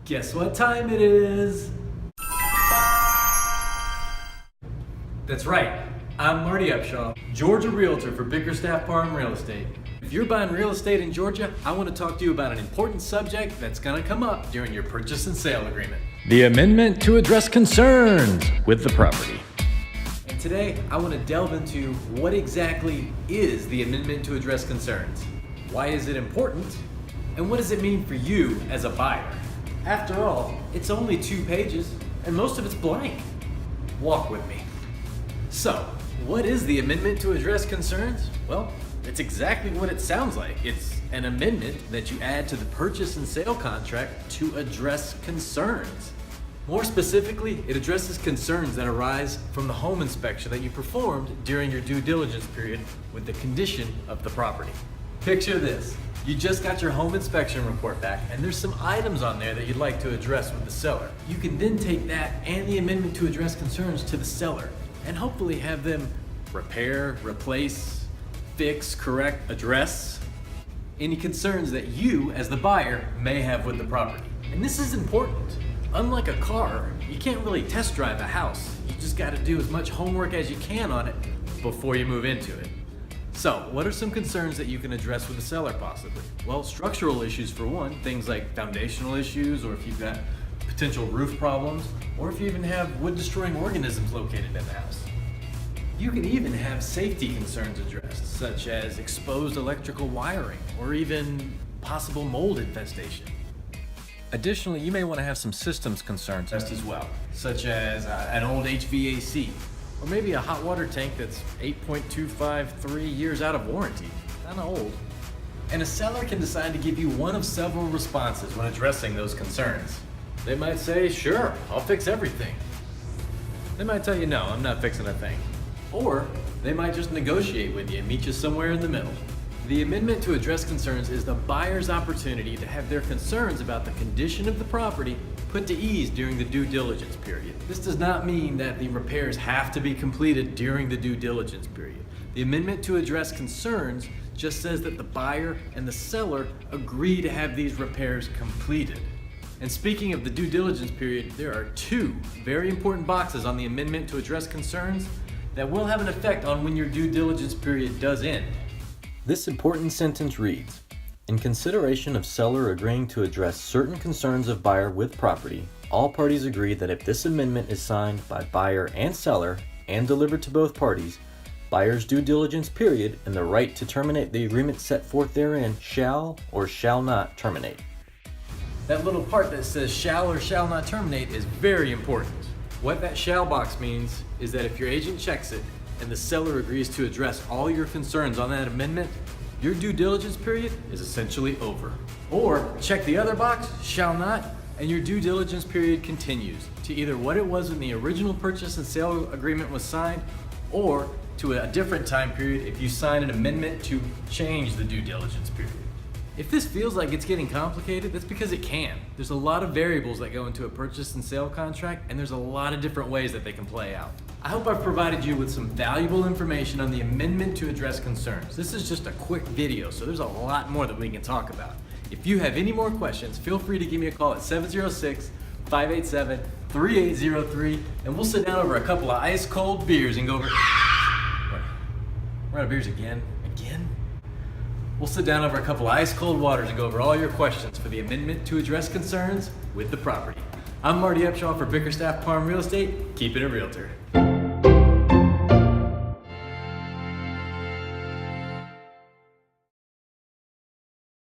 Guess what time it is? That's right, I'm Marty Upshaw, Georgia Realtor for Bickerstaff Farm Real Estate. If you're buying real estate in Georgia, I want to talk to you about an important subject that's going to come up during your purchase and sale agreement. The amendment to address concerns with the property. And today, I want to delve into what exactly is the amendment to address concerns. Why is it important? And what does it mean for you as a buyer? After all, it's only 2 pages, and most of it's blank. Walk with me. So, what is the amendment to address concerns? Well, it's exactly what it sounds like. It's an amendment that you add to the purchase and sale contract to address concerns. More specifically, it addresses concerns that arise from the home inspection that you performed during your due diligence period with the condition of the property. Picture this. You just got your home inspection report back, and there's some items on there that you'd like to address with the seller. You can then take that and the amendment to address concerns to the seller and hopefully have them repair, replace, fix, correct, address any concerns that you as the buyer may have with the property. And this is important. Unlike a car, you can't really test drive a house. You just got to do as much homework as you can on it before you move into it. So, what are some concerns that you can address with the seller possibly? Well, structural issues for one, things like foundational issues, or if you've got potential roof problems, or if you even have wood-destroying organisms located in the house. You can even have safety concerns addressed, such as exposed electrical wiring, or even possible mold infestation. Additionally, you may want to have some systems concerns addressed as well, such as an old HVAC, or maybe a hot water tank that's 8.253 years out of warranty. Kinda old. And a seller can decide to give you one of several responses when addressing those concerns. They might say, sure, I'll fix everything. They might tell you, no, I'm not fixing a thing. Or they might just negotiate with you and meet you somewhere in the middle. The amendment to address concerns is the buyer's opportunity to have their concerns about the condition of the property put to ease during the due diligence period. This does not mean that the repairs have to be completed during the due diligence period. The amendment to address concerns just says that the buyer and the seller agree to have these repairs completed. And speaking of the due diligence period, there are 2 very important boxes on the amendment to address concerns that will have an effect on when your due diligence period does end. This important sentence reads, in consideration of seller agreeing to address certain concerns of buyer with property, all parties agree that if this amendment is signed by buyer and seller and delivered to both parties, buyer's due diligence period and the right to terminate the agreement set forth therein shall or shall not terminate. That little part that says shall or shall not terminate is very important. What that shall box means is that if your agent checks it and the seller agrees to address all your concerns on that amendment, your due diligence period is essentially over. Or check the other box, shall not, and your due diligence period continues to either what it was when the original purchase and sale agreement was signed, or to a different time period if you sign an amendment to change the due diligence period. If this feels like it's getting complicated, that's because it can. There's a lot of variables that go into a purchase and sale contract, and there's a lot of different ways that they can play out. I hope I've provided you with some valuable information on the amendment to address concerns. This is just a quick video, so there's a lot more that we can talk about. If you have any more questions, feel free to give me a call at 706-587-3803, and we'll sit down over a couple of ice cold beers and go over... We're out of beers again? Again? We'll sit down over a couple of ice cold waters and go over all your questions for the amendment to address concerns with the property. I'm Marty Upshaw for Bickerstaff Farm Real Estate, keeping it realtor.